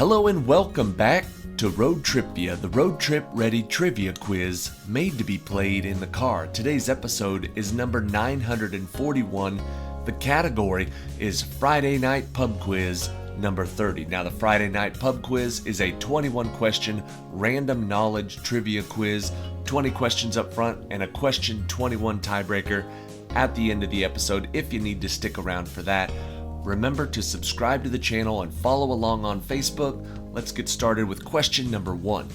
Hello and welcome back to ROADTRIpVIA, the road trip ready trivia quiz made to be played in the car. Today's episode is number 941. The category is Friday Night Pub Quiz number 30. Now the Friday Night Pub Quiz is a 21 question random knowledge trivia quiz, 20 questions up front and a question 21 tiebreaker at the end of the episode if you need to stick around for that. Remember to subscribe to the channel and follow along on Facebook. Let's get started with question number 1.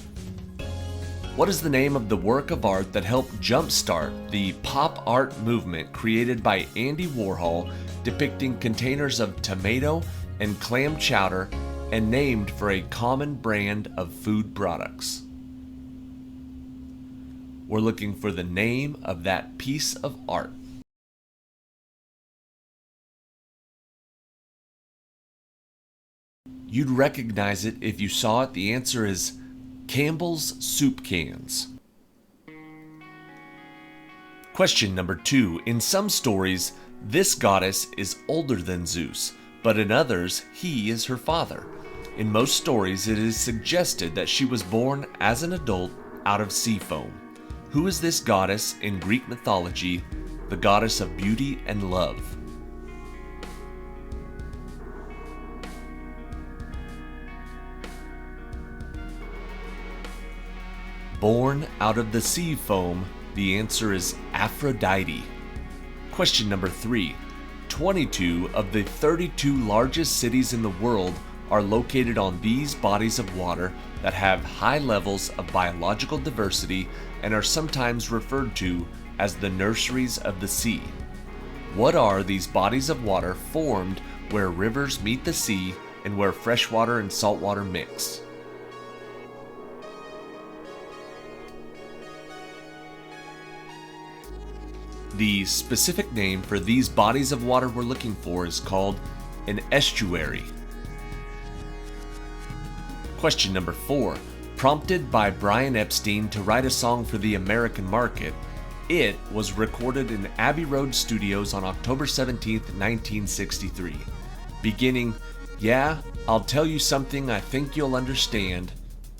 What is the name of the work of art that helped jumpstart the pop art movement created by Andy Warhol, depicting containers of tomato and clam chowder and named for a common brand of food products? We're looking for the name of that piece of art. You'd recognize it if you saw it. The answer is Campbell's Soup Cans. Question number 2. In some stories, this goddess is older than Zeus, but in others, he is her father. In most stories, it is suggested that she was born as an adult out of sea foam. Who is this goddess in Greek mythology, the goddess of beauty and love? Born out of the sea foam, the answer is Aphrodite. Question number 3. 22 of the 32 largest cities in the world are located on these bodies of water that have high levels of biological diversity and are sometimes referred to as the nurseries of the sea. What are these bodies of water formed where rivers meet the sea and where freshwater and saltwater mix? The specific name for these bodies of water we're looking for is called an estuary. Question number 4. Prompted by Brian Epstein to write a song for the American market, it was recorded in Abbey Road Studios on October 17, 1963. Beginning, "Yeah, I'll tell you something I think you'll understand."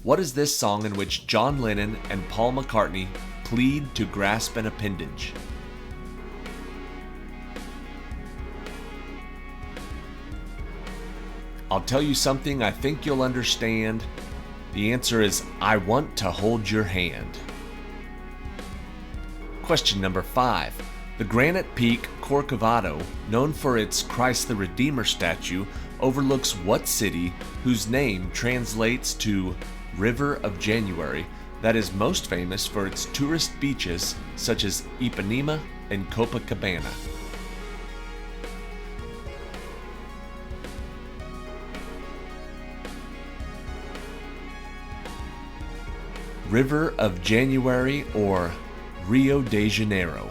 What is this song in which John Lennon and Paul McCartney plead to grasp an appendage? I'll tell you something I think you'll understand. The answer is I Want to Hold Your Hand. Question number 5. The granite peak Corcovado, known for its Christ the Redeemer statue, overlooks what city whose name translates to River of January, that is most famous for its tourist beaches such as Ipanema and Copacabana? River of January, or Rio de Janeiro.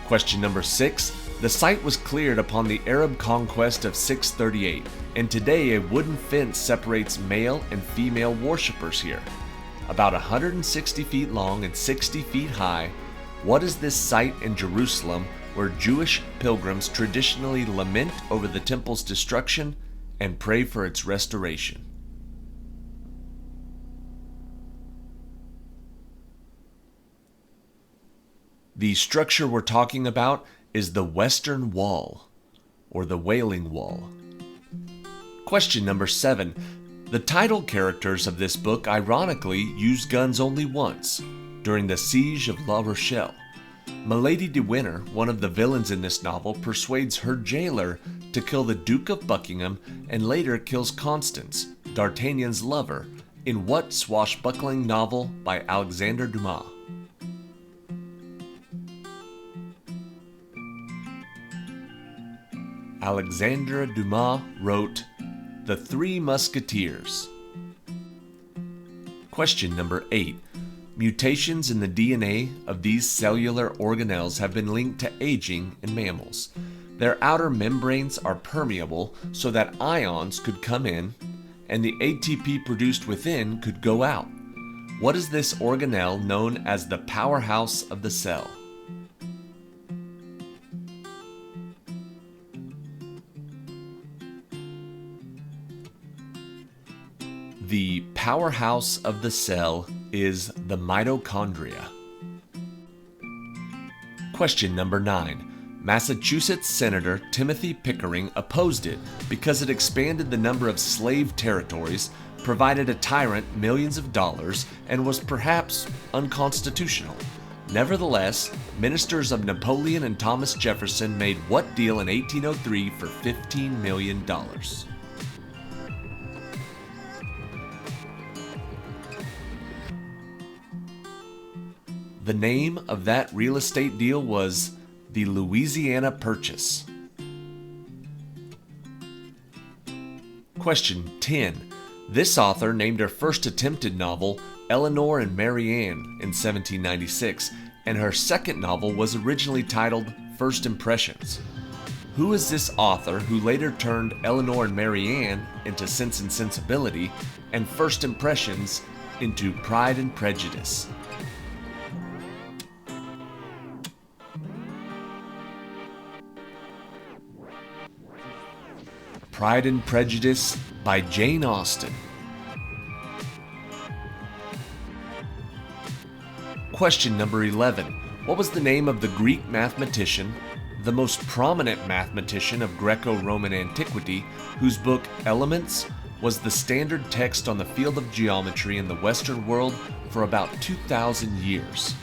Question number 6. The site was cleared upon the Arab conquest of 638, and today a wooden fence separates male and female worshippers here. About 160 feet long and 60 feet high, what is this site in Jerusalem where Jewish pilgrims traditionally lament over the temple's destruction and pray for its restoration? The structure we're talking about is the Western Wall, or the Wailing Wall. Question number 7. The title characters of this book ironically used guns only once, during the Siege of La Rochelle. Milady de Winter, one of the villains in this novel, persuades her jailer to kill the Duke of Buckingham and later kills Constance, D'Artagnan's lover, in what swashbuckling novel by Alexandre Dumas? Alexandre Dumas wrote The Three Musketeers. Question number 8. Mutations in the DNA of these cellular organelles have been linked to aging in mammals. Their outer membranes are permeable so that ions could come in and the ATP produced within could go out. What is this organelle known as the powerhouse of the cell? the powerhouse of the cell is the mitochondria? Question number 9. Massachusetts Senator Timothy Pickering opposed it because it expanded the number of slave territories, provided a tyrant millions of dollars, and was perhaps unconstitutional. Nevertheless, ministers of Napoleon and Thomas Jefferson made what deal in 1803 for $15 million? The name of that real estate deal was the Louisiana Purchase. Question 10. This author named her first attempted novel Eleanor and Mary Ann in 1796, and her second novel was originally titled First Impressions. Who is this author who later turned Eleanor and Mary Ann into Sense and Sensibility and First Impressions into Pride and Prejudice? Pride and Prejudice by Jane Austen. Question number 11. What was the name of the Greek mathematician, the most prominent mathematician of Greco-Roman antiquity, whose book Elements was the standard text on the field of geometry in the Western world for about 2,000 years?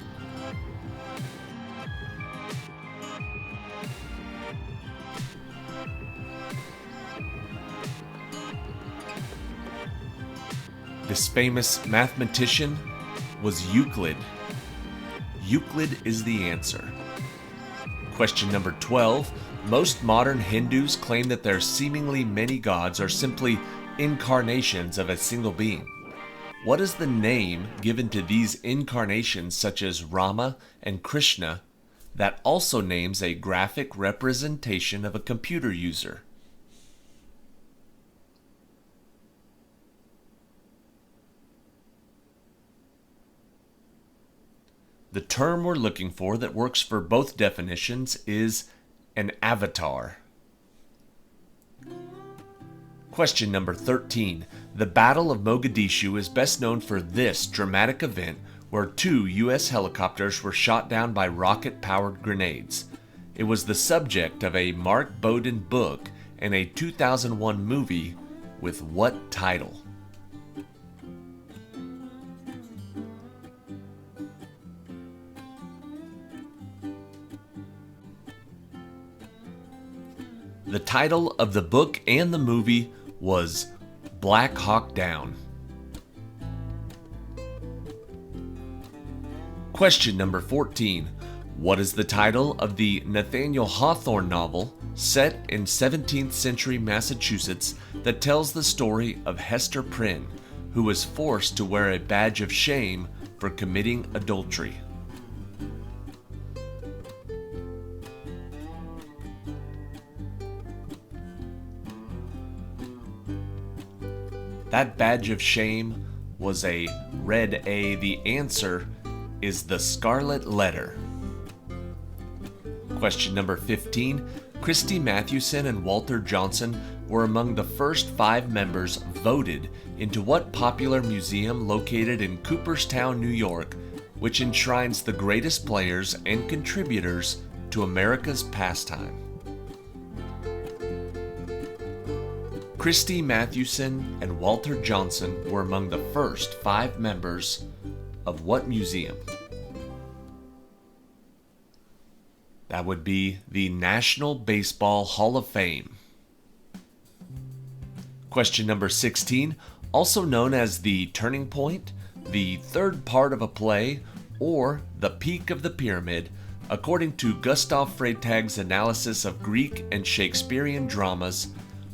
This famous mathematician was Euclid. Euclid is the answer. Question number 12. Most modern Hindus claim that their seemingly many gods are simply incarnations of a single being. What is the name given to these incarnations, such as Rama and Krishna, that also names a graphic representation of a computer user? The term we're looking for that works for both definitions is an avatar. Question number 13. The Battle of Mogadishu is best known for this dramatic event where 2 U.S. helicopters were shot down by rocket-powered grenades. It was the subject of a Mark Bowden book and a 2001 movie with what title? The title of the book and the movie was Black Hawk Down. Question number 14. What is the title of the Nathaniel Hawthorne novel set in 17th century Massachusetts that tells the story of Hester Prynne, who was forced to wear a badge of shame for committing adultery? That badge of shame was a red A. The answer is The Scarlet Letter. Question number 15. Christy Mathewson and Walter Johnson were among the first 5 members voted into what popular museum located in Cooperstown, New York, which enshrines the greatest players and contributors to America's pastime? Christy Mathewson and Walter Johnson were among the first 5 members of what museum? That would be the National Baseball Hall of Fame. Question number 16. Also known as the turning point, the third part of a play, or the peak of the pyramid, according to Gustav Freytag's analysis of Greek and Shakespearean dramas,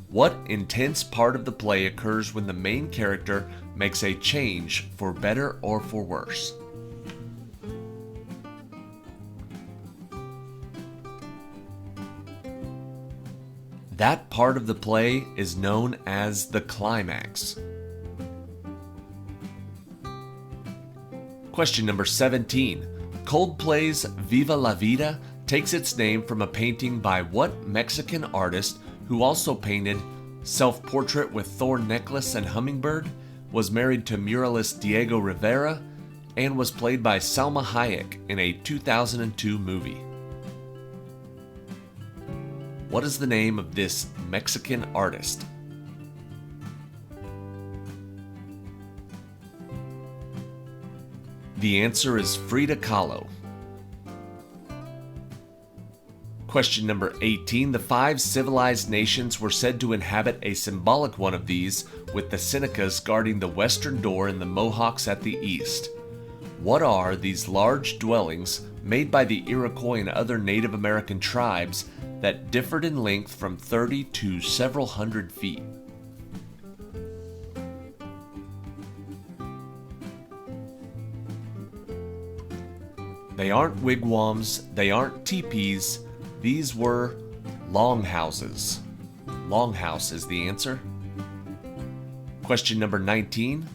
what intense part of the play occurs when the main character makes a change for better or for worse? That part of the play is known as the climax. Question number 17. Coldplay's Viva la Vida takes its name from a painting by what Mexican artist who also painted Self-Portrait with Thorn Necklace and Hummingbird? was married to muralist Diego Rivera, and was played by Salma Hayek in a 2002 movie? What is the name of this Mexican artist? The answer is Frida Kahlo. Question number 18. The 5 civilized nations were said to inhabit a symbolic one of these, with the Senecas guarding the western door and the Mohawks at the east. What are these large dwellings made by the Iroquois and other Native American tribes that differed in length from 30 to several hundred feet? They aren't wigwams, they aren't teepees, these were longhouses. Longhouse is the answer. Question number 19.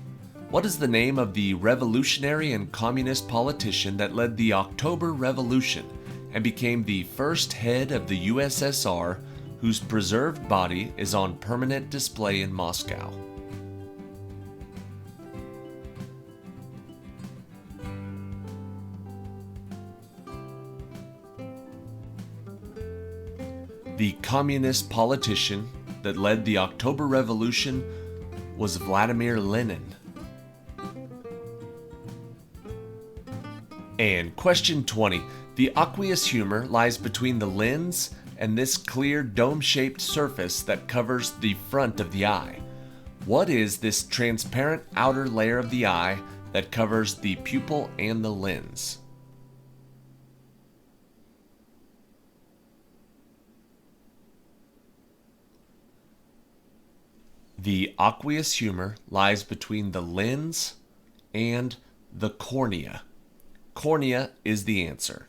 What is the name of the revolutionary and communist politician that led the October Revolution and became the first head of the USSR, whose preserved body is on permanent display in Moscow? The communist politician that led the October Revolution was Vladimir Lenin. And question 20. The aqueous humor lies between the lens and this clear dome-shaped surface that covers the front of the eye. What is this transparent outer layer of the eye that covers the pupil and the lens? The aqueous humor lies between the lens and the cornea. Cornea is the answer.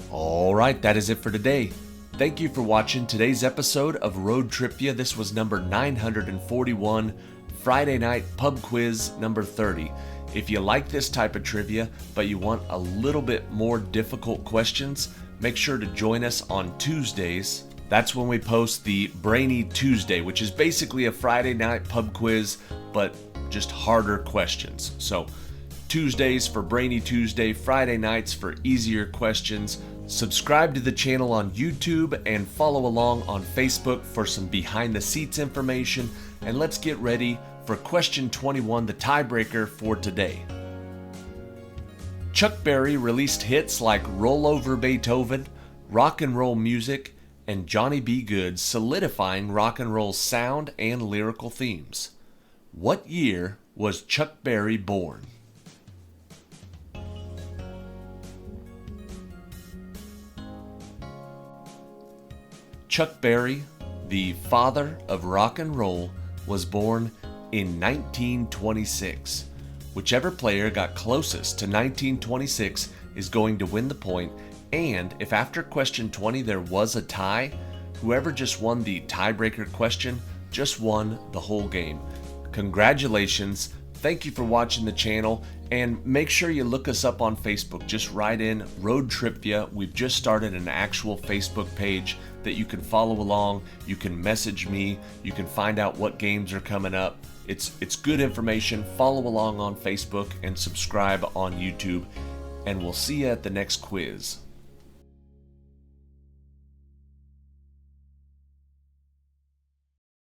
Alright, that is it for today. Thank you for watching today's episode of ROADTRIpVIA. This was number 941, Friday Night Pub Quiz number 30. If you like this type of trivia, but you want a little bit more difficult questions, make sure to join us on Tuesdays. That's when we post the Brainy Tuesday, which is basically a Friday night pub quiz, but just harder questions. So Tuesdays for Brainy Tuesday, Friday nights for easier questions. Subscribe to the channel on YouTube and follow along on Facebook for some behind the seats information. And let's get ready for question 21, the tiebreaker for today. Chuck Berry released hits like Roll Over Beethoven, Rock and Roll Music, and Johnny B. Good, solidifying rock and roll's sound and lyrical themes. What year was Chuck Berry born? Chuck Berry, the father of rock and roll, was born in 1926. Whichever player got closest to 1926 is going to win the point. And if after question 20 there was a tie, whoever just won the tiebreaker question just won the whole game. Congratulations. Thank you for watching the channel, and make sure you look us up on Facebook. Just write in ROADTRIpVIA. We've just started an actual Facebook page that you can follow along. You can message me. You can find out what games are coming up. It's good information. Follow along on Facebook and subscribe on YouTube, and we'll see you at the next quiz.